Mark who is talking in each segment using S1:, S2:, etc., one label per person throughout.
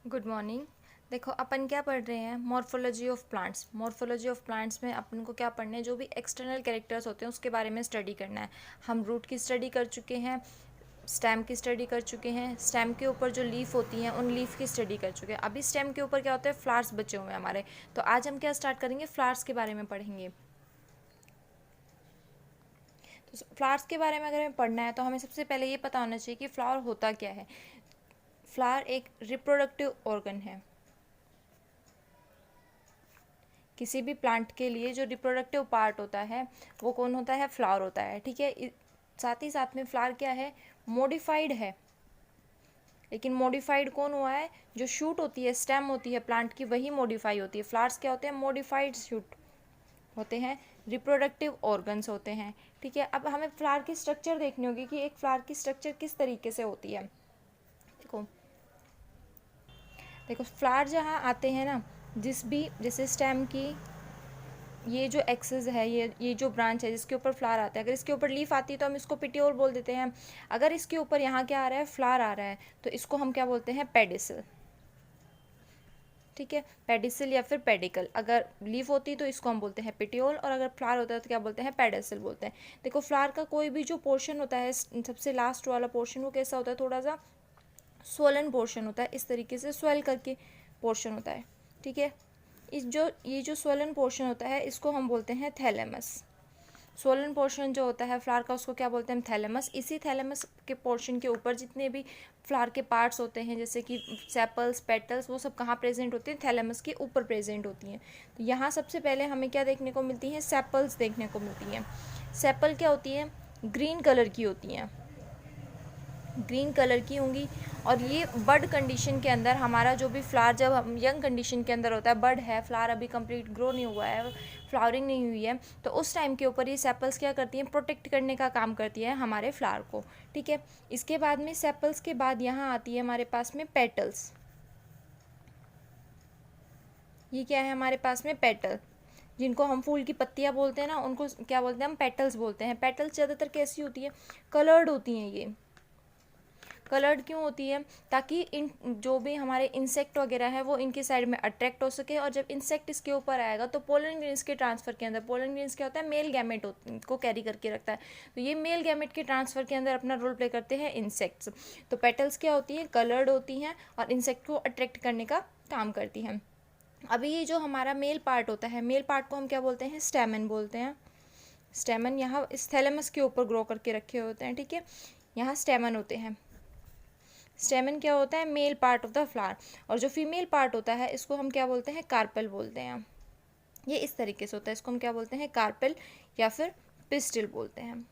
S1: Good morning. देखो अपन क्या पढ़ रहे हैं, morphology of plants. Morphology of plants में अपन को क्या पढ़ना है, जो भी एक्सटर्नल कैरेक्टर्स होते हैं उसके बारे में स्टडी करना है। हम रूट की स्टडी कर चुके हैं, स्टेम की स्टडी कर चुके हैं, स्टेम के ऊपर जो लीफ होती हैं उन लीफ की स्टडी कर चुके हैं। अभी स्टेम के ऊपर क्या होता है, फ्लावर्स बचे हुए हैं हमारे। तो आज हम क्या स्टार्ट करेंगे, फ्लावर्स के बारे में पढ़ेंगे। तो फ्लावर्स के बारे में अगर हमें पढ़ना है तो हमें सबसे पहले ये पता होना चाहिए कि फ्लावर होता क्या है। फ्लावर एक रिप्रोडक्टिव ऑर्गन है। किसी भी प्लांट के लिए जो रिप्रोडक्टिव पार्ट होता है वो कौन होता है, फ्लावर होता है। ठीक है, साथ ही साथ में फ्लावर क्या है, मॉडिफाइड है। लेकिन मॉडिफाइड कौन हुआ है, जो शूट होती है, स्टेम होती है प्लांट की, वही मॉडिफाई होती है। फ्लावर्स क्या होते हैं, मॉडिफाइड शूट होते हैं, रिप्रोडक्टिव ऑर्गन्स होते हैं। ठीक है, अब हमें फ्लावर की स्ट्रक्चर देखनी होगी कि एक फ्लावर की स्ट्रक्चर किस तरीके से होती है। देखो देखो फ्लावर जहाँ आते हैं ना, जिस भी जैसे स्टेम की ये जो एक्सेस है, ये जो ब्रांच है जिसके ऊपर फ्लावर आता है, अगर इसके ऊपर लीफ आती है तो हम इसको पिटियोल बोल देते हैं। अगर इसके ऊपर यहाँ क्या आ रहा है, फ्लावर आ रहा है, तो इसको हम क्या बोलते हैं, पेडिसल। ठीक है, पेडिसल या फिर पेडिकल। अगर लीफ होती तो इसको हम बोलते हैं पिटियोल, और अगर फ्लावर होता है तो क्या बोलते हैं, पेडिसल बोलते हैं। देखो फ्लावर का कोई भी जो पोर्शन होता है, सबसे लास्ट वाला पोर्शन, वो कैसा होता है, थोड़ा सा स्वोलन पोर्शन होता है, इस तरीके से स्वेल करके पोर्शन होता है। ठीक है, ये जो स्वोलन पोर्शन होता है इसको हम बोलते हैं थैलेमस। स्वोलन पोर्शन जो होता है फ्लावर का उसको क्या बोलते हैं, हम थैलेमस। इसी थैलेमस के पोर्शन के ऊपर जितने भी फ्लावर के पार्ट्स होते हैं, जैसे कि सेपल्स, पेटल्स, वो सब कहाँ प्रेजेंट होते हैं, थैलेमस के ऊपर प्रेजेंट होती हैं। तो यहाँ सबसे पहले हमें क्या देखने को मिलती हैं, सेपल्स देखने को मिलती हैं। सेपल क्या होती है, ग्रीन कलर की होती हैं, ग्रीन कलर की होंगी। और ये बड कंडीशन के अंदर हमारा जो भी फ्लावर, जब हम यंग कंडीशन के अंदर होता है, बड है, फ्लावर अभी कंप्लीट ग्रो नहीं हुआ है, फ्लावरिंग नहीं हुई है, तो उस टाइम के ऊपर ये सेपल्स क्या करती हैं, प्रोटेक्ट करने का काम करती है हमारे फ्लावर को। ठीक है, इसके बाद में सेपल्स के बाद यहाँ आती है हमारे पास में पेटल्स। ये क्या है हमारे पास में, पेटल, जिनको हम फूल की पत्तियाँ बोलते हैं ना, उनको क्या बोलते हैं, हम पेटल्स बोलते हैं। पेटल्स ज़्यादातर कैसी होती है, कलर्ड होती हैं। ये कलर्ड क्यों होती है, ताकि इन जो भी हमारे इंसेक्ट वगैरह है वो इनके साइड में अट्रैक्ट हो सके, और जब इंसेक्ट इसके ऊपर आएगा तो पोलन ग्रेन्स के ट्रांसफर के अंदर, पोलन ग्रेन्स क्या होता है, मेल गैमेट को कैरी करके रखता है, तो ये मेल गैमेट के ट्रांसफर के अंदर अपना रोल प्ले करते हैं इंसेक्ट्स। तो पेटल्स क्या होती हैं, कलर्ड होती हैं और इंसेक्ट को अट्रैक्ट करने का काम करती हैं। अभी ये जो हमारा मेल पार्ट होता है, मेल पार्ट को हम क्या बोलते हैं, स्टेमन बोलते हैं। स्टेमन यहाँ इस थैलेमस के ऊपर ग्रो करके रखे होते हैं। ठीक है, यहाँ स्टेमन होते हैं। स्टेमन क्या होता है, male part of the flower, और जो फीमेल पार्ट होता है इसको हम क्या बोलते हैं, कार्पेल बोलते हैं। ये इस तरीके से होता है, इसको हम क्या बोलते हैं, कार्पेल या फिर पिस्टिल बोलते हैं।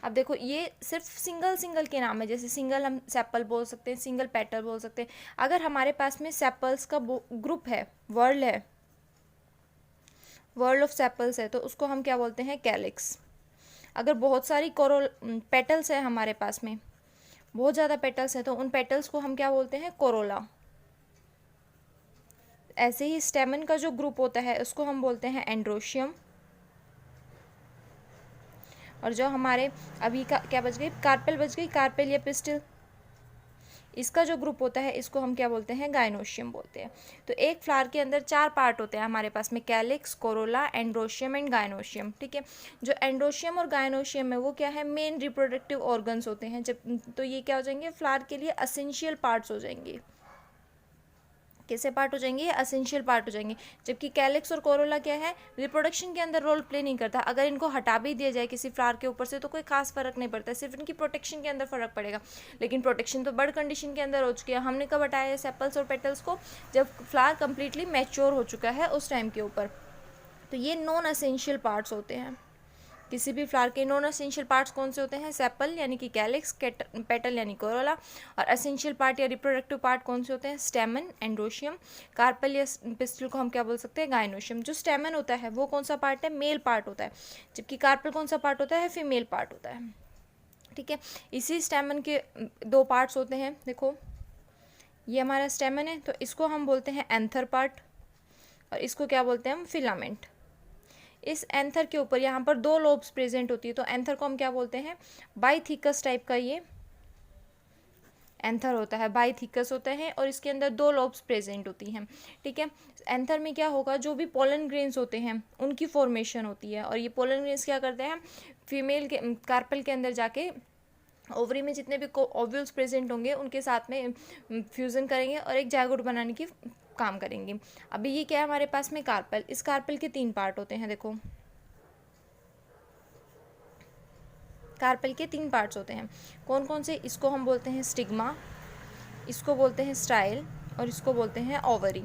S1: अब देखो ये सिर्फ सिंगल सिंगल के नाम है, जैसे सिंगल हम सेपल बोल सकते हैं, सिंगल पेटल बोल सकते हैं। अगर हमारे पास में सेपल्स का ग्रुप है, वर्ल्ड है, वर्ल्ड ऑफ सेपल्स है, तो उसको हम क्या बोलते हैं, कैलिक्स। अगर बहुत सारी कोरोल पेटल्स है हमारे पास में, बहुत ज़्यादा पेटल्स हैं, तो उन पेटल्स को हम क्या बोलते हैं, कोरोला। ऐसे ही स्टेमन का जो ग्रुप होता है उसको हम बोलते हैं एंड्रोशियम। और जो हमारे अभी का क्या बच गई, कार्पेल बच गई, कार्पेल या पिस्टिल, इसका जो ग्रुप होता है इसको हम क्या बोलते हैं, गाइनोशियम बोलते हैं। तो एक फ्लावर के अंदर 4 पार्ट होते हैं हमारे पास में, calyx, Corolla, androecium and gynoecium. ठीक है, जो एंड्रोशियम और गाइनोशियम है वो क्या है, मेन रिप्रोडक्टिव ऑर्गन्स होते हैं। जब तो ये क्या हो जाएंगे, फ्लावर के लिए असेंशियल पार्ट्स हो जाएंगे। कैसे पार्ट हो जाएंगे, असेंशियल पार्ट हो जाएंगे। जबकि कैलिक्स और कोरोला क्या है, रिप्रोडक्शन के अंदर रोल प्ले नहीं करता। अगर इनको हटा भी दिया जाए किसी फ्लावर के ऊपर से तो कोई खास फर्क नहीं पड़ता, सिर्फ इनकी प्रोटेक्शन के अंदर फर्क पड़ेगा। लेकिन प्रोटेक्शन तो बर्ड कंडीशन के अंदर हो चुकी है। हमने कब हटाया है सेपल्स और पेटल्स को, जब फ्लावर कंप्लीटली मैच्योर हो चुका है उस टाइम के ऊपर। तो ये नॉन असेंशियल पार्ट्स होते हैं। किसी भी फ्लावर के नॉन असेंशियल पार्ट्स कौन से होते हैं, सेपल यानी कि कैलिक्स, पेटल यानी कोरोला, और असेंशियल पार्ट या रिप्रोडक्टिव पार्ट कौन से होते हैं, स्टेमन, एंड्रोशियम, कार्पेल या पिस्टिल को हम क्या बोल सकते हैं, गाइनोशियम। जो स्टेमन होता है वो कौन सा पार्ट है, मेल पार्ट होता है, जबकि कार्पेल कौन सा पार्ट होता है, फीमेल पार्ट होता है। ठीक है, इसी स्टेमन के 2 पार्ट्स होते हैं। देखो ये हमारा स्टेमन है तो इसको हम बोलते हैं एंथर पार्ट, और इसको क्या बोलते हैं हम, फिलामेंट। इस एंथर के ऊपर यहाँ पर 2 लोब्स प्रेजेंट होती है, तो एंथर को हम क्या बोलते हैं, बाइथिकस टाइप का ये एंथर होता है, बाइथिकस होते हैं और इसके अंदर 2 लोब्स प्रेजेंट होती हैं। ठीक है, एंथर में क्या होगा, जो भी पोलन ग्रेन्स होते हैं उनकी फॉर्मेशन होती है, और ये पोलन ग्रेन्स क्या करते हैं, फीमेल के कार्पल के अंदर जाके ओवरी में जितने भी ओव्यूल्स प्रेजेंट होंगे उनके साथ में फ्यूज़न करेंगे और एक जायगोट बनाने की काम करेंगे। अभी ये क्या है हमारे पास में, कार्पल। इस कार्पल के 3 पार्ट होते हैं, देखो कार्पल के 3 पार्ट्स होते हैं। कौन कौन से, इसको हम बोलते हैं स्टिग्मा, इसको बोलते हैं स्टाइल और इसको बोलते हैं ओवरी।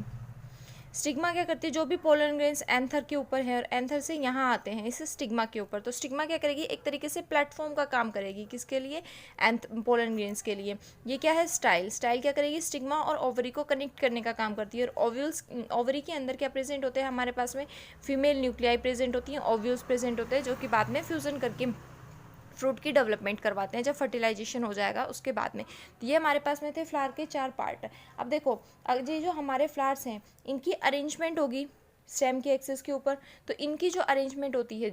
S1: स्टिग्मा क्या करती है, जो भी पोलन ग्रेन्स एंथर के ऊपर है और एंथर से यहाँ आते हैं इस स्टिग्मा के ऊपर, तो स्टिग्मा क्या करेगी, एक तरीके से प्लेटफॉर्म का काम करेगी, किसके लिए, पोलन ग्रेन्स के लिए। ये क्या है स्टाइल, स्टाइल क्या करेगी, स्टिग्मा और ओवरी को कनेक्ट करने का काम करती है। और ओव्यूल्स, ओवरी के अंदर क्या प्रेजेंट होते हैं हमारे पास में, फीमेल न्यूक्लियाई प्रेजेंट होती हैं, ओव्यूल्स प्रेजेंट होते हैं, जो कि बाद में फ्यूज़न करके फ्रूट की डेवलपमेंट करवाते हैं जब फर्टिलाइजेशन हो जाएगा उसके बाद में। तो ये हमारे पास में थे फ्लावर के 4 पार्ट। अब देखो, ये जो हमारे फ्लावर्स हैं इनकी अरेंजमेंट होगी स्टेम के एक्सिस के ऊपर, तो इनकी जो अरेंजमेंट होती है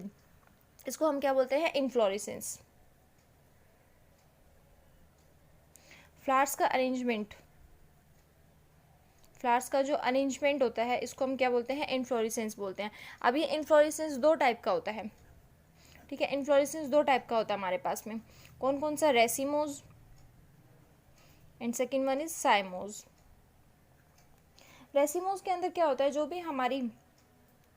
S1: इसको हम क्या बोलते हैं, इन्फ्लोरेसेंस। फ्लावर्स का अरेंजमेंट, फ्लावर्स का जो अरेंजमेंट होता है इसको हम क्या बोलते हैं, इन्फ्लोरेसेंस बोलते हैं। अब ये इन्फ्लोरेसेंस 2 टाइप का होता है। ठीक है, इन्फ्लोरेसेंस 2 टाइप का होता है हमारे पास में। कौन कौन सा, racemose and second one is cymose. Racemose के अंदर क्या होता है, जो भी हमारी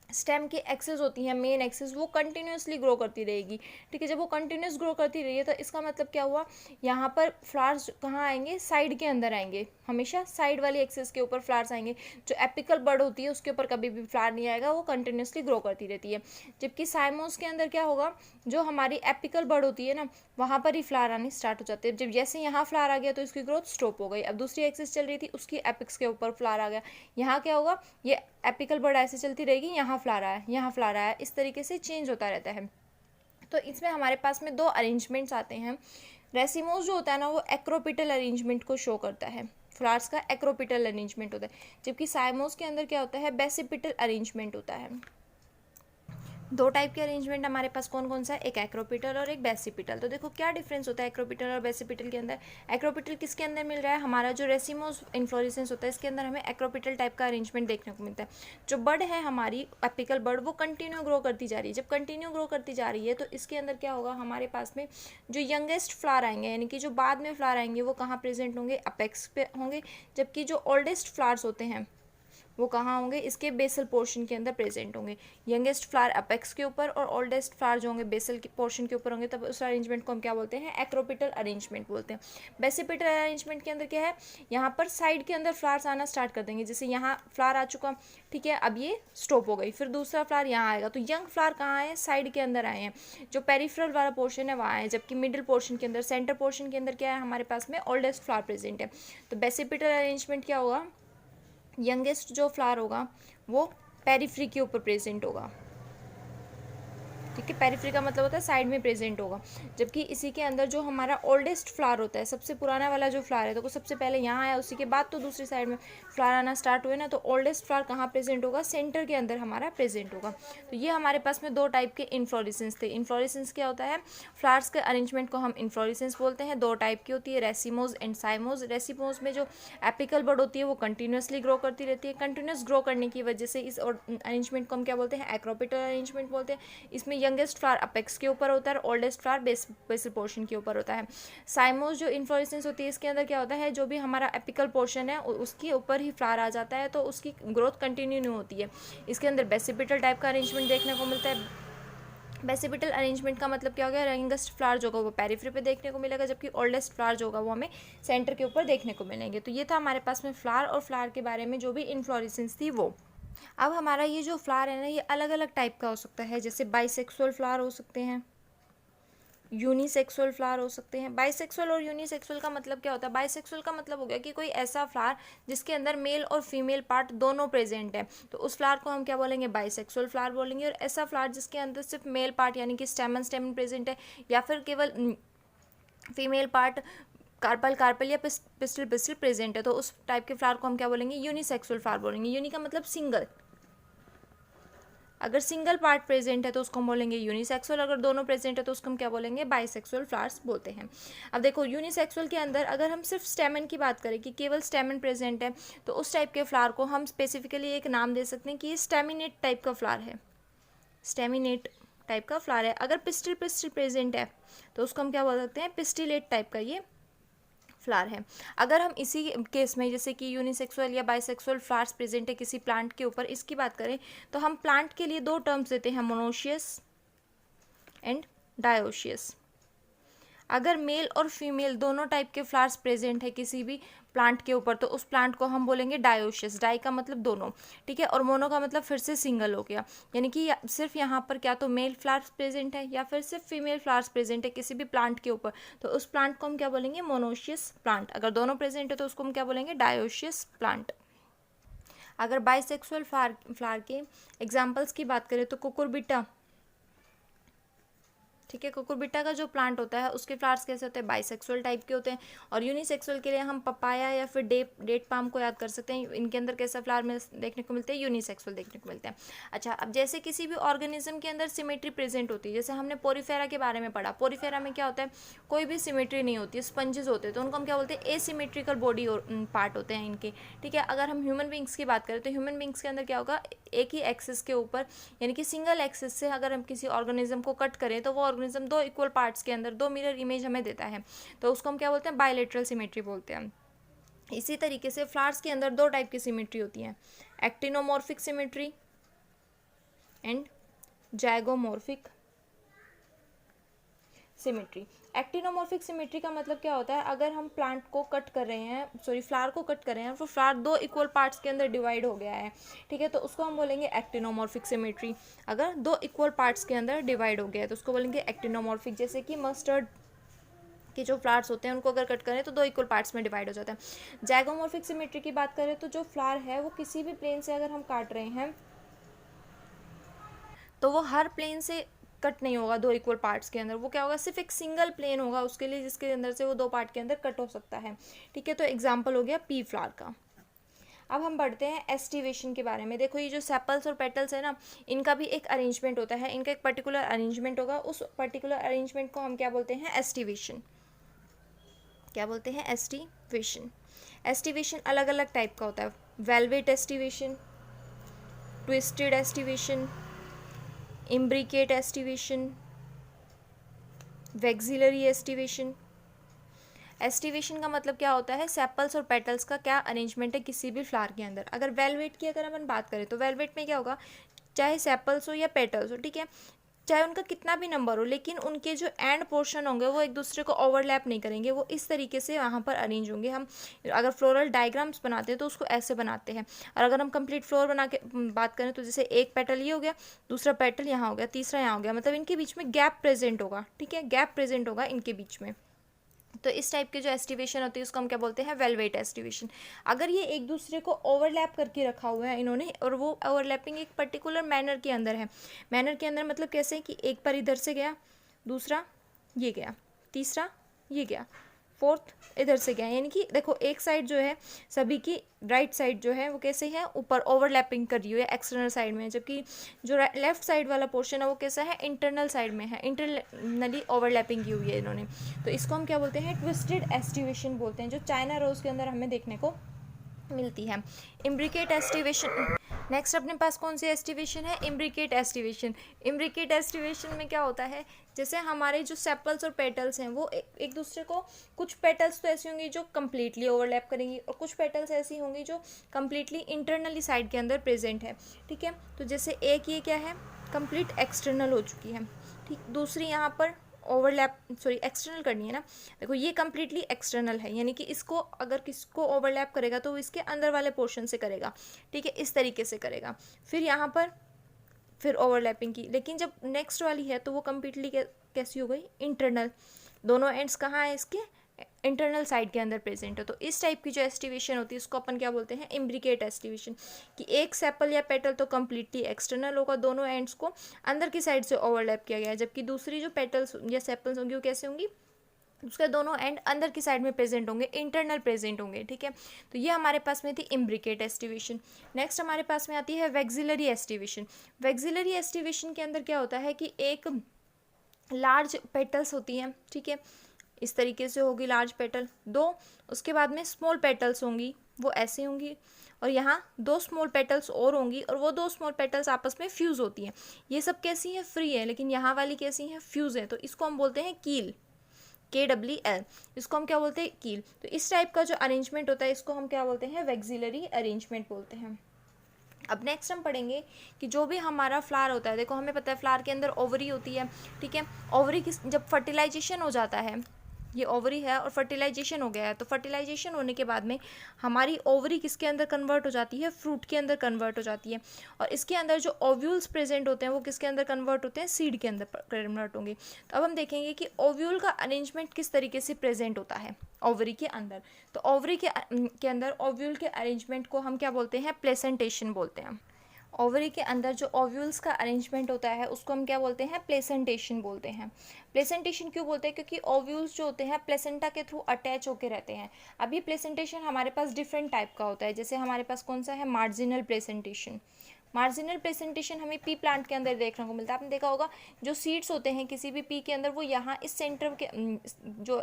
S1: स्टेम की एक्सिस होती है, मेन एक्सिस, वो कंटिन्यूसली ग्रो करती रहेगी। ठीक है, जब वो कंटिन्यूस ग्रो करती रही है तो इसका मतलब क्या हुआ, यहाँ पर फ्लावर्स कहाँ आएंगे, साइड के अंदर आएंगे, हमेशा साइड वाली एक्सिस के ऊपर फ्लावर्स आएंगे। जो एपिकल बड होती है उसके ऊपर कभी भी फ्लावर नहीं आएगा, वो कंटिन्यूसली ग्रो करती रहती है। जबकि साइमोस के अंदर क्या होगा, जो हमारी एपिकल बड होती है ना, वहाँ पर ही फ्लावर आने स्टार्ट हो जाते हैं। जब जैसे यहाँ फ्लावर आ गया तो इसकी ग्रोथ स्टॉप हो गई। अब दूसरी एक्सिस चल रही थी, उसकी एपिक्स के ऊपर फ्लावर आ गया, यहाँ क्या होगा, ये एपिकल बड ऐसे चलती रहेगी, यहाँ फ्लावर आया, यहाँ फ्लावर आया, इस तरीके से चेंज होता रहता है। तो इसमें हमारे पास में 2 अरेंजमेंट्स आते हैं। रेसिमोस जो होता है ना, वो एक्रोपिटल अरेंजमेंट को शो करता है, फ्लावर्स का एक्रोपिटल अरेंजमेंट होता है। जबकि साइमोस के अंदर क्या होता है, बेसिपिटल अरेंजमेंट होता है। 2 टाइप के अरेंजमेंट हमारे पास कौन कौन सा है, एक एक्रोपिटल और एक बेसिपिटल। तो देखो क्या डिफरेंस होता है एक्रोपिटल और बेसिपिटल के अंदर। एक्रोपिटल किसके अंदर मिल रहा है, हमारा जो रेसिमोस इन्फ्लोरेसेंस होता है इसके अंदर हमें एक्रोपिटल टाइप का अरेंजमेंट देखने को मिलता है। जो बड है हमारी एपिकल बड, वो कंटिन्यू ग्रो करती जा रही है। जब कंटिन्यू ग्रो करती जा रही है तो इसके अंदर क्या होगा, हमारे पास में जो यंगेस्ट फ्लावर आएंगे, यानी कि जो बाद में फ्लावर आएंगे, वो कहाँ प्रेजेंट होंगे, अपेक्स पे होंगे। जबकि जो ओल्डेस्ट फ्लावर्स होते हैं वो कहाँ होंगे, इसके बेसल पोर्शन के अंदर प्रेजेंट होंगे। यंगेस्ट फ्लावर अपेक्स के ऊपर और ओल्डेस्ट फ्लावर जो होंगे बेसल के पोर्शन के ऊपर होंगे, तब उस अरेंजमेंट को हम क्या बोलते हैं, एक्रोपिटल अरेंजमेंट बोलते हैं। बेसिपिटल अरेंजमेंट के अंदर क्या है, यहाँ पर साइड के अंदर फ्लावर्स आना स्टार्ट कर देंगे। जैसे यहाँ फ्लावर आ चुका, ठीक है, अब ये स्टॉप हो गई, फिर दूसरा फ्लावर यहाँ आएगा, तो यंग फ्लावर कहाँ आए, साइड के अंदर आए हैं, जो पेरिफेरल वाला पोर्शन है वहाँ आए। जबकि मिडिल पोर्शन के अंदर, सेंटर पोर्शन के अंदर क्या है, हमारे पास में ओल्डेस्ट फ्लावर प्रेजेंट है। तो बेसिपिटल अरेंजमेंट क्या होगा, यंगेस्ट जो फ्लावर होगा वो पेरिफ्री के ऊपर प्रेजेंट होगा। ठीक है, पेरिफ्री का मतलब होता है साइड में प्रेजेंट होगा। जबकि इसी के अंदर जो हमारा ओल्डेस्ट फ्लावर होता है, सबसे पुराना वाला जो फ्लावर है, तो सबसे पहले यहाँ आया, उसी के बाद तो दूसरी साइड में फ्लावर आना स्टार्ट हुए ना, तो ओल्डेस्ट फ्लावर कहाँ प्रेजेंट होगा, सेंटर के अंदर हमारा प्रेजेंट होगा। तो ये हमारे पास में 2 टाइप के इन्फ्लोरेसेंस थे। इन्फ्लोरेसेंस क्या होता है, फ्लावर्स के अरेंजमेंट को हम इन्फ्लोरेसेंस बोलते हैं। 2 टाइप की होती है, रेसिमोज एंड साइमोज। रेसिमोज में जो एपिकल बड होती है वो कंटिन्यूसली ग्रो करती रहती है। कंटिन्यूस ग्रो करने की वजह से इस अरेंजमेंट को हम क्या बोलते हैं, एक्रोपिटल अरेंजमेंट बोलते हैं। इसमें यंगेस्ट फ्लावर अपेक्स के ऊपर होता है, ओल्डेस्ट फ्लावर बेसल पोर्शन के ऊपर होता है। साइमोस जो इन्फ्लोरेसेंस होती है, इसके अंदर क्या होता है, जो भी हमारा एपिकल पोर्शन है उसके ऊपर ही फ्लावर आ जाता है, तो उसकी ग्रोथ कंटिन्यू नहीं होती है। इसके अंदर बेसिपिटल टाइप का अरेंजमेंट देखने को मिलता है। बेसिपिटल अरेंजमेंट का मतलब क्या हो गया, यंगेस्ट फ्लावर जो होगा वो पेरिफ्री पे देखने को मिलेगा, जबकि ओल्डेस्ट फ्लावर जो होगा वो हमें सेंटर के ऊपर देखने को मिलेंगे। तो ये था हमारे पास में फ्लावर और फ्लावर के बारे में जो भी इन्फ्लोरेसेंस थी वो। अब हमारा ये जो फ्लावर है ना, ये अलग अलग टाइप का हो सकता है। जैसे बाइसेक्सुअल फ्लावर हो सकते हैं, यूनिसेक्सुअल फ्लावर हो सकते हैं। बाइसेक्सुअल और यूनिसेक्सुअल का मतलब क्या होता है, बाइसेक्सुअल का मतलब हो गया कि कोई ऐसा फ्लावर जिसके अंदर मेल और फीमेल पार्ट दोनों प्रेजेंट है, तो उस फ्लावर को हम क्या बोलेंगे, बाइसेक्सुअल फ्लावर बोलेंगे। और ऐसा फ्लावर जिसके अंदर सिर्फ मेल पार्ट यानी कि स्टेमन स्टेमन प्रेजेंट है, या फिर केवल फीमेल पार्ट कार्पल या पिस्टल पिस्टल प्रेजेंट है, तो उस टाइप के फ्लावर को हम क्या बोलेंगे, यूनिसेक्सुअल फ्लावर बोलेंगे। यूनि का मतलब सिंगल। अगर सिंगल पार्ट प्रेजेंट है तो उसको हम बोलेंगे यूनिसेक्सुअल, अगर दोनों प्रेजेंट है तो उसको हम क्या बोलेंगे, बाइसेक्सुअल फ्लावर्स बोलते हैं। अब देखो यूनिसेक्सुअल के अंदर अगर हम सिर्फ स्टेमन की बात करें कि केवल स्टेमन प्रेजेंट है, तो उस टाइप के फ्लावर को हम स्पेसिफिकली एक नाम दे सकते हैं कि ये स्टेमिनेट टाइप का फ्लावर है, स्टेमिनेट टाइप का फ्लावर है। अगर पिस्टिल प्रेजेंट है तो उसको हम क्या बोल सकते हैं, पिस्टिलेट टाइप का ये फ्लावर है। अगर हम इसी केस में जैसे कि यूनिसेक्सुअल या बाइसेक्सुअल फ्लावर्स प्रेजेंट है किसी प्लांट के ऊपर, इसकी बात करें तो हम प्लांट के लिए दो टर्म्स देते हैं, मोनोशियस एंड डायोशियस। अगर मेल और फीमेल दोनों टाइप के फ्लावर्स प्रेजेंट है किसी भी प्लांट के ऊपर तो उस प्लांट को हम बोलेंगे डायोशियस, डाई का मतलब दोनों, ठीक है, और मोनो का मतलब फिर से सिंगल हो गया, यानी कि सिर्फ यहाँ पर क्या तो मेल फ्लावर्स प्रेजेंट है या फिर सिर्फ फीमेल फ्लावर्स प्रेजेंट है किसी भी प्लांट के ऊपर, तो उस प्लांट को हम क्या बोलेंगे, मोनोशियस प्लांट। अगर दोनों प्रेजेंट है तो उसको हम क्या बोलेंगे, डायोशियस प्लांट। अगर बाइसेक्सुअल फ्लावर के एग्जाम्पल्स की बात करें तो कुकुरबिटा, ठीक है, कुकुरबिटा का जो प्लांट होता है उसके फ्लावर्स कैसे होते हैं, बाइसेक्सुअल टाइप के होते हैं। और यूनिसेक्सुअल के लिए हम पपाया या फिर डेट पाम को याद कर सकते हैं, इनके अंदर कैसा फ्लावर में देखने को मिलते हैं, यूनिसेक्सुअल देखने को मिलते हैं। अच्छा, अब जैसे किसी भी ऑर्गेनिज्म के अंदर सिमेट्री प्रेजेंट होती है, जैसे हमने पोरीफेरा के बारे में पढ़ा, पोरीफेरा में क्या होता है, कोई भी सिमेट्री नहीं होती है, स्पंजेस होते हैं, तो उनको हम क्या बोलते हैं, एसिमेट्रिकल बॉडी पार्ट होते हैं इनके, ठीक है। अगर हम ह्यूमन बींग्स की बात करें तो ह्यूमन बींग्स के अंदर क्या होगा, एक ही एक्सिस के ऊपर यानी कि सिंगल एक्सिस से अगर हम किसी ऑर्गेनिज्म को कट करें तो वो ऑर्गेनिज्म दो इक्वल पार्ट्स के अंदर दो मिरर इमेज हमें देता है, तो उसको हम क्या बोलते हैं, बायलैटरल सिमेट्री बोलते हैं। इसी तरीके से फ्लावर्स के अंदर दो टाइप की सिमेट्री होती है, actinomorphic symmetry and zygomorphic symmetry. Actinomorphic symmetry का मतलब क्या होता है, अगर हम प्लांट को कट कर रहे हैं, सॉरी फ्लावर को कट कर रहे हैं, तो फ्लावर दो इक्वल पार्ट्स के अंदर डिवाइड हो गया है, ठीक है, तो उसको हम बोलेंगे एक्टिनोमॉर्फिक सिमेट्री। अगर दो इक्वल पार्ट्स के अंदर डिवाइड हो गया है तो उसको बोलेंगे एक्टिनोमॉर्फिक। जैसे कि मस्टर्ड के जो फ्लावर्स होते हैं उनको अगर कट करें तो दो इक्वल पार्ट्स में डिवाइड हो जाता है। जाइगोमॉर्फिक सिमेट्री की बात करें तो जो फ्लावर है वो किसी भी प्लेन से अगर हम काट रहे हैं तो वो हर प्लेन से कट नहीं होगा दो इक्वल पार्ट्स के अंदर, वो क्या होगा, सिर्फ एक सिंगल प्लेन होगा उसके लिए जिसके अंदर से वो दो पार्ट के अंदर कट हो सकता है, ठीक है। तो एग्जाम्पल हो गया पी फ्लावर का। अब हम बढ़ते हैं एस्टिवेशन के बारे में। देखो ये जो सेपल्स और पेटल्स है ना, इनका भी एक अरेंजमेंट होता है, इनका एक पर्टिकुलर अरेंजमेंट होगा, उस पर्टिकुलर अरेंजमेंट को हम क्या बोलते हैं, एस्टिवेशन। क्या बोलते हैं, एस्टिवेशन। एस्टिवेशन अलग अलग टाइप का होता है, velvet aestivation, twisted aestivation, imbricate aestivation, vexillary aestivation. Aestivation का मतलब क्या होता है, सेपल्स और पेटल्स का क्या अरेंजमेंट है किसी भी फ्लावर के अंदर। अगर वेलवेट की अगर अपन बात करें तो वेलवेट में क्या होगा, चाहे सेपल्स हो या पेटल्स हो, ठीक है, चाहे उनका कितना भी नंबर हो, लेकिन उनके जो एंड पोर्शन होंगे वो एक दूसरे को ओवरलैप नहीं करेंगे, वो इस तरीके से वहाँ पर अरेंज होंगे। हम अगर फ्लोरल डायग्राम्स बनाते हैं तो उसको ऐसे बनाते हैं, और अगर हम कंप्लीट फ्लोर बना के बात करें तो जैसे एक पेटल ये हो गया, दूसरा पेटल यहाँ हो गया, तीसरा यहाँ हो गया, मतलब इनके बीच में गैप प्रेजेंट होगा, ठीक है, गैप प्रेजेंट होगा इनके बीच में। तो इस टाइप के जो एस्टिवेशन होती है उसको हम क्या बोलते हैं, वेलवेट एस्टिवेशन। अगर ये एक दूसरे को ओवरलैप करके रखा हुआ है इन्होंने, और वो ओवरलैपिंग एक पर्टिकुलर मैनर के अंदर है, मैनर के अंदर मतलब कैसे कि एक पर इधर से गया, दूसरा ये गया, तीसरा ये गया, फोर्थ इधर से गया, यानी कि देखो एक साइड जो है सभी की राइट साइड जो है वो कैसे है, ऊपर ओवरलैपिंग कर रही है एक्सटर्नल साइड में, जबकि जो लेफ्ट साइड वाला पोर्शन है वो कैसा है, इंटरनल साइड में है, इंटरनली ओवरलैपिंग की हुई है इन्होंने। तो इसको हम क्या बोलते हैं, ट्विस्टेड एस्टिवेशन बोलते हैं, जो चाइना रोज के अंदर हमें देखने को मिलती है। Imbricate aestivation. नेक्स्ट अपने पास कौन सी एस्टिवेशन है, इम्ब्रिकेट एस्टिवेशन। इम्ब्रिकेट एस्टिवेशन में क्या होता है, जैसे हमारे जो सेपल्स और पेटल्स हैं वो एक दूसरे को, कुछ पेटल्स तो ऐसी होंगी जो कम्प्लीटली ओवरलैप करेंगी और कुछ पेटल्स ऐसी होंगी जो कम्प्लीटली इंटरनली साइड के अंदर प्रेजेंट है, ठीक है। तो जैसे एक ये क्या है, कंप्लीट एक्सटर्नल हो चुकी है, ठीक, दूसरी यहाँ पर ओवरलैप, सॉरी एक्सटर्नल करनी है ना, देखो ये कम्प्लीटली एक्सटर्नल है, यानी कि इसको अगर किसको ओवरलैप करेगा तो इसके अंदर वाले पोर्शन से करेगा, ठीक है, इस तरीके से करेगा। फिर यहाँ पर फिर ओवरलैपिंग की, लेकिन जब नेक्स्ट वाली है तो वो कम्प्लीटली कैसी हो गई, इंटरनल, दोनों एंड्स कहाँ है इसके, इंटरनल साइड के अंदर प्रेजेंट है। तो इस टाइप की जो एस्टिवेशन होती है उसको अपन क्या बोलते हैं, इम्ब्रिकेट एस्टिवेशन, कि एक सेपल या पेटल तो कम्प्लीटली एक्सटर्नल होगा, दोनों एंड्स को अंदर की साइड से ओवरलैप किया गया है, जबकि दूसरी जो पेटल्स या सेपल्स होंगी वो कैसे होंगी, उसके दोनों एंड अंदर की साइड में प्रेजेंट होंगे, इंटरनल प्रेजेंट होंगे, ठीक है। तो ये हमारे पास में थी इम्ब्रिकेट एस्टिवेशन। नेक्स्ट हमारे पास में आती है वैक्सिलरी एस्टिवेशन। वैक्सिलरी एस्टिवेशन के अंदर क्या होता है कि एक लार्ज पेटल्स होती हैं, ठीक है, इस तरीके से होगी लार्ज पेटल दो, उसके बाद में स्मॉल पेटल्स होंगी, वो ऐसे होंगी, और यहाँ दो स्मॉल पेटल्स और होंगी, और वो दो स्मॉल पेटल्स आपस में फ्यूज़ होती हैं। ये सब कैसी हैं, फ्री है, लेकिन यहाँ वाली कैसी हैं, फ्यूज़ है, तो इसको हम बोलते हैं कील, KWL, इसको हम क्या बोलते हैं, कील। तो इस टाइप का जो अरेंजमेंट होता है इसको हम क्या बोलते हैं, वैक्सिलरी अरेंजमेंट बोलते हैं। अब नेक्स्ट हम पढ़ेंगे कि जो भी हमारा फ्लावर होता है, देखो हमें पता है फ्लावर के अंदर ओवरी होती है, ठीक है। ओवरी किस, जब फर्टिलाइजेशन हो जाता है, ये ओवरी है और फर्टिलाइजेशन हो गया है, तो फर्टिलाइजेशन होने के बाद में हमारी ओवरी किसके अंदर कन्वर्ट हो जाती है, फ्रूट के अंदर कन्वर्ट हो जाती है, और इसके अंदर जो ओव्यूल्स प्रेजेंट होते हैं वो किसके अंदर कन्वर्ट होते हैं, सीड के अंदर कन्वर्ट होंगे। तो अब हम देखेंगे कि ओव्यूल का अरेंजमेंट किस तरीके से प्रेजेंट होता है ओवरी के अंदर। तो ओवरी के अंदर ओव्यूल के अरेंजमेंट को हम क्या बोलते हैं, प्लेसेंटेशन बोलते हैं। ओवरी के अंदर जो ओव्यूल्स का अरेंजमेंट होता है उसको हम क्या बोलते हैं, प्लेसेंटेशन बोलते हैं। प्लेसेंटेशन क्यों बोलते हैं, क्योंकि ओव्यूल्स जो होते हैं प्लेसेंटा के थ्रू अटैच होके रहते हैं। अब ये प्लेसेंटेशन हमारे पास डिफरेंट टाइप का होता है, जैसे हमारे पास कौन सा है, मार्जिनल प्लेसेंटेशन। मार्जिनल प्लेसेंटेशन हमें पी प्लांट के अंदर देखने को मिलता है। आपने देखा होगा जो सीड्स होते हैं किसी भी पी के अंदर, वो यहाँ इस सेंटर के जो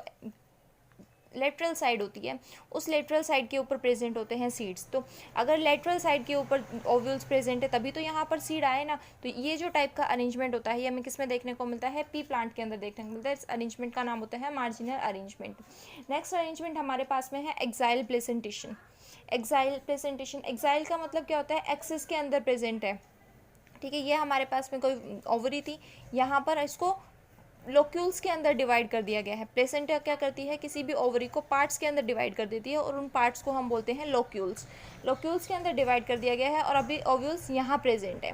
S1: लेटरल साइड होती है उस लेटरल साइड के ऊपर प्रेजेंट होते हैं सीड्स। तो अगर लेटरल साइड के ऊपर ओव्यूल्स प्रेजेंट है तभी तो यहाँ पर सीड आए ना। तो ये जो टाइप का अरेंजमेंट होता है ये हमें किस में देखने को मिलता है, पी प्लांट के अंदर देखने को मिलता है। इस अरेंजमेंट का नाम होता है मार्जिनल अरेंजमेंट। नेक्स्ट अरेंजमेंट हमारे पास में है axile placentation. Axile placentation, axile का मतलब क्या होता है, एक्सिस के अंदर प्रेजेंट है, ठीक है। ये हमारे पास में कोई ओवरी थी, यहाँ पर इसको लोक्यूल्स के अंदर डिवाइड कर दिया गया है। प्लेसेंटा क्या करती है, किसी भी ओवरी को पार्ट्स के अंदर डिवाइड कर देती है और उन पार्ट्स को हम बोलते हैं लोक्यूल्स। लोक्यूल्स के अंदर डिवाइड कर दिया गया है और अभी ओव्यूल्स यहाँ प्रेजेंट है,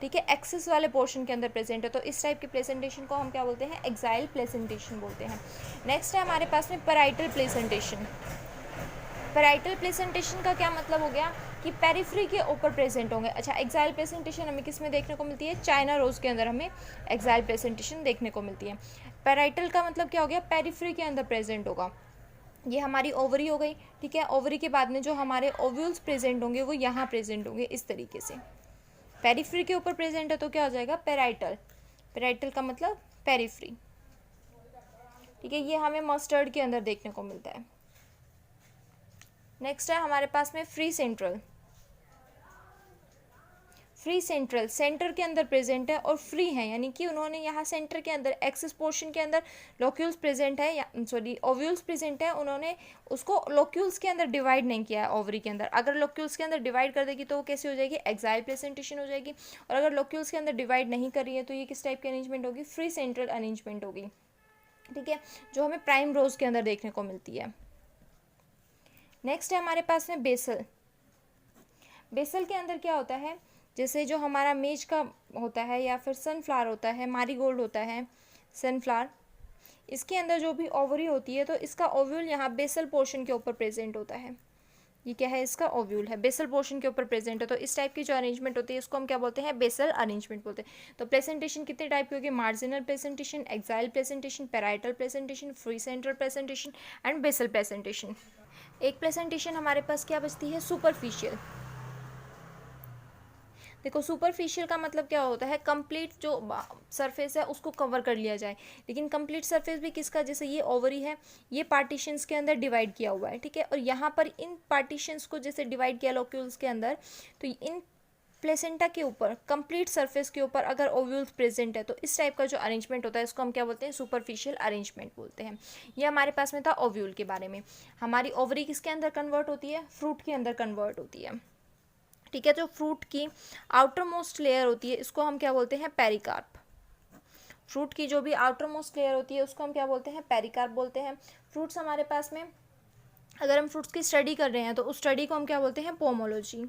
S1: ठीक है, एक्सिस वाले पोर्शन के अंदर प्रेजेंट है। तो इस टाइप की प्लेसेंटेशन को हम क्या बोलते हैं, एक्साइल प्लेसेंटेशन बोलते हैं। नेक्स्ट है हमारे पास में पैराइटल प्लेसेंटेशन। पैराइटल प्लेसेंटेशन का क्या मतलब हो गया कि पेरिफ्री के ऊपर प्रेजेंट होंगे। अच्छा, एक्साइल प्लेसेंटेशन हमें किस में देखने को मिलती है, चाइना रोज के अंदर हमें एक्साइल प्लेसेंटेशन देखने को मिलती है। पैराइटल का मतलब क्या हो गया, पेरिफ्री के अंदर प्रेजेंट होगा। ये हमारी ओवरी हो गई, ठीक है। ओवरी के बाद में जो हमारे ओव्यूल्स प्रेजेंट होंगे वो यहाँ प्रेजेंट होंगे इस तरीके से। पेरिफ्री के ऊपर प्रेजेंट है तो क्या हो जाएगा, पैराइटल। पैराइटल का मतलब पेरिफ्री, ठीक है। ये हमें मस्टर्ड के अंदर देखने को मिलता है। नेक्स्ट है हमारे पास में free central. Free central centre के अंदर प्रेजेंट है और फ्री है, यानी कि उन्होंने यहाँ सेंटर के अंदर एक्सिस पोर्शन के अंदर लोक्यूल्स प्रेजेंट है, या सॉरी ओव्यूल्स प्रेजेंट है, उन्होंने उसको लोक्यूल्स के अंदर डिवाइड नहीं किया है ओवरी के अंदर। अगर लोक्यूल्स के अंदर डिवाइड कर देगी तो वो कैसी हो जाएगी, एक्साइल प्लेसेंटेशन हो जाएगी। और अगर लोक्यूल्स के अंदर डिवाइड नहीं कर रही है तो ये किस टाइप की अरेंजमेंट होगी, फ्री सेंट्रल अरेंजमेंट होगी, ठीक है, जो हमें प्राइम रोज के अंदर देखने को मिलती है। नेक्स्ट है हमारे पास में बेसल। बेसल के अंदर क्या होता है, जैसे जो हमारा मेज का होता है या फिर सनफ्लावर होता है, मारीगोल्ड होता है, सनफ्लावर, इसके अंदर जो भी ओवरी होती है तो इसका ओव्यूल यहाँ बेसल पोर्शन के ऊपर प्रेजेंट होता है। ये क्या है, इसका ओव्यूल है, बेसल पोर्शन के ऊपर प्रेजेंट है। तो इस टाइप की जो अरेंजमेंट होती है इसको हम क्या बोलते हैं, बेसल अरेंजमेंट बोलते हैं। तो प्लेसेंटेशन कितने टाइप की होगी, marginal placentation, axile placentation, parietal placentation, free central placentation and basal placentation. एक प्लेसेंटेशन हमारे पास क्या बचती है, सुपरफिशियल। देखो सुपरफिशियल का मतलब क्या होता है, कंप्लीट जो सरफेस है उसको कवर कर लिया जाए। लेकिन कंप्लीट सरफेस भी किसका, जैसे ये ओवरी है, ये पार्टीशंस के अंदर डिवाइड किया हुआ है, ठीक है। और यहाँ पर इन पार्टीशंस को जैसे डिवाइड किया लोक्यूल्स के अंदर, तो इन प्लेसेंटा के ऊपर कंप्लीट सरफेस के ऊपर अगर ओव्यूल्स प्रेजेंट है तो इस टाइप का जो अरेंजमेंट होता है इसको हम क्या बोलते हैं, सुपरफिशियल अरेंजमेंट बोलते हैं। ये हमारे पास में था ओव्यूल के बारे में। हमारी ओवरी किसके अंदर कन्वर्ट होती है, फ्रूट के अंदर कन्वर्ट होती है, ठीक है। जो फ्रूट की आउटर मोस्ट लेयर होती है इसको हम क्या बोलते हैं, पेरिकार्प। फ्रूट की जो भी आउटर मोस्ट लेयर होती है उसको हम क्या बोलते हैं, पेरिकार्प बोलते हैं। फ्रूट्स हमारे पास में, अगर हम फ्रूट्स की स्टडी कर रहे हैं तो उस स्टडी को हम क्या बोलते हैं, पोमोलॉजी।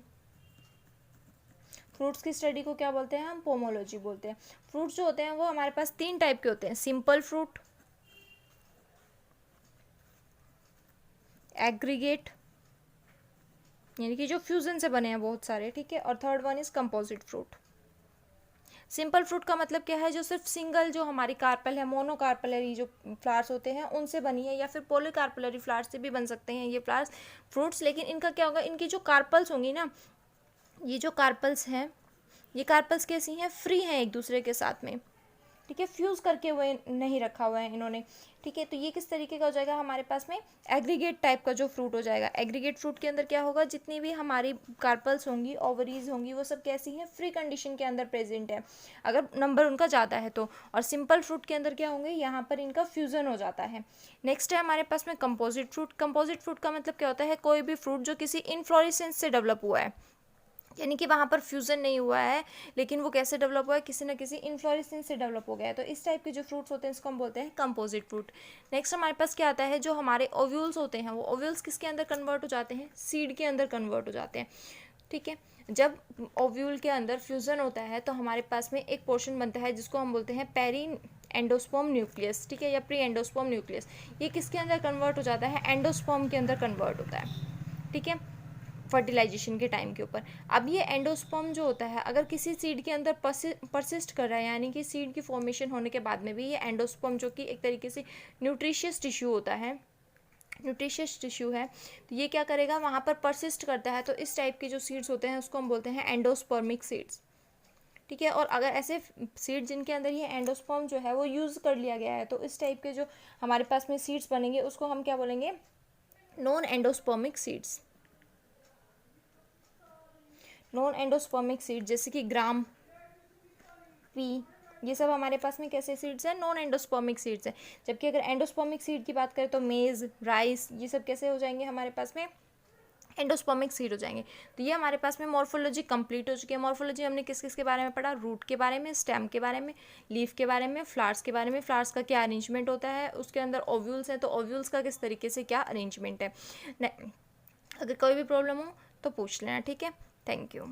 S1: फ्रूट्स की स्टडी को क्या बोलते हैं, हम पोमोलॉजी बोलते हैं। फ्रूट्स जो होते हैं वो हमारे पास तीन टाइप के होते हैं, सिंपल फ्रूट, एग्रीगेट यानी कि जो फ्यूजन से बने हैं बहुत सारे, ठीक है, और third one is composite fruit. Simple fruit का मतलब क्या है, जो सिर्फ सिंगल जो हमारी कार्पेल है, मोनोकार्पेलरी जो फ्लावर्स होते हैं उनसे बनी है, या फिर पॉलीकार्पेलरी फ्लावर्स से भी बन सकते हैं ये फ्लावर्स फ्रूट्स। लेकिन इनका क्या होगा, इनकी जो कार्पल्स होंगी ना, ये जो कार्पल्स हैं, ये कार्पल्स कैसी हैं, फ्री हैं एक दूसरे के साथ में, ठीक है, फ्यूज़ करके हुए नहीं रखा हुआ है इन्होंने, ठीक है। तो ये किस तरीके का हो जाएगा हमारे पास में, एग्रीगेट टाइप का जो फ्रूट हो जाएगा। एग्रीगेट फ्रूट के अंदर क्या होगा, जितनी भी हमारी कार्पल्स होंगी, ओवरीज होंगी, वो सब कैसी हैं, फ्री कंडीशन के अंदर प्रेजेंट है, अगर नंबर उनका ज़्यादा है तो। और सिंपल फ्रूट के अंदर क्या होंगे, यहाँ पर इनका फ्यूज़न हो जाता है। नेक्स्ट है हमारे पास में कंपोजिट फ्रूट। कंपोजिट फ्रूट का मतलब क्या होता है, कोई भी फ्रूट जो किसी इनफ्लोरेसेंस से डेवलप हुआ है, यानी कि वहाँ पर फ्यूज़न नहीं हुआ है, लेकिन वो कैसे डेवलप हुआ है, किसी न किसी इन्फ्लोरेसेंस से डेवलप हो गया है। तो इस टाइप के जो फ्रूट्स होते हैं इसको हम बोलते हैं कंपोजिट फ्रूट। नेक्स्ट हमारे पास क्या आता है, जो हमारे ओव्यूल्स होते हैं, वो ओव्यूल्स किसके अंदर कन्वर्ट हो जाते हैं, सीड के अंदर कन्वर्ट हो जाते हैं, ठीक है। जब ओव्यूल के अंदर फ्यूज़न होता है तो हमारे पास में एक पोर्शन बनता है जिसको हम बोलते हैं पेरी एंडोस्पर्म न्यूक्लियस, ठीक है, या प्री एंडोस्पर्म न्यूक्लियस। ये किसके अंदर कन्वर्ट हो जाता है, एंडोस्पर्म के अंदर कन्वर्ट होता है, ठीक है, फर्टिलाइजेशन के टाइम के ऊपर। अब ये एंडोस्पर्म जो होता है, अगर किसी सीड के अंदर परसिस्ट कर रहा है, यानी कि सीड की फॉर्मेशन होने के बाद में भी ये एंडोस्पर्म, जो कि एक तरीके से न्यूट्रिशियस टिश्यू होता है, न्यूट्रिशियस टिश्यू है, तो ये क्या करेगा, वहाँ पर परसिस्ट करता है। तो इस टाइप के जो सीड्स होते हैं उसको हम बोलते हैं एंडोस्पर्मिक सीड्स, ठीक है। और अगर ऐसे सीड जिनके अंदर ये एंडोस्पर्म जो है वो यूज़ कर लिया गया है, तो इस टाइप के जो हमारे पास में सीड्स बनेंगे उसको हम क्या बोलेंगे, non endospermic seeds. Non endospermic seed जैसे कि ग्राम, पी, ये सब हमारे पास में कैसे सीड्स हैं, नॉन एंडोस्पर्मिक सीड्स हैं। जबकि अगर एंडोस्पर्मिक सीड की बात करें तो मेज़, राइस, ये सब कैसे हो जाएंगे हमारे पास में, एंडोस्पर्मिक सीड हो जाएंगे। तो ये हमारे पास में मॉर्फोलॉजी कंप्लीट हो चुकी है। मॉर्फोलॉजी हमने किस किस के बारे में पढ़ा, रूट के बारे में, स्टेम के बारे में, लीफ के बारे में, फ्लावर्स के बारे में, फ्लावर्स का क्या अरेंजमेंट होता है, उसके अंदर ओव्यूल्स हैं तो ओव्यूल्स का किस तरीके से क्या अरेंजमेंट है। अगर कोई भी प्रॉब्लम हो तो पूछ लेना, ठीक है। Thank you.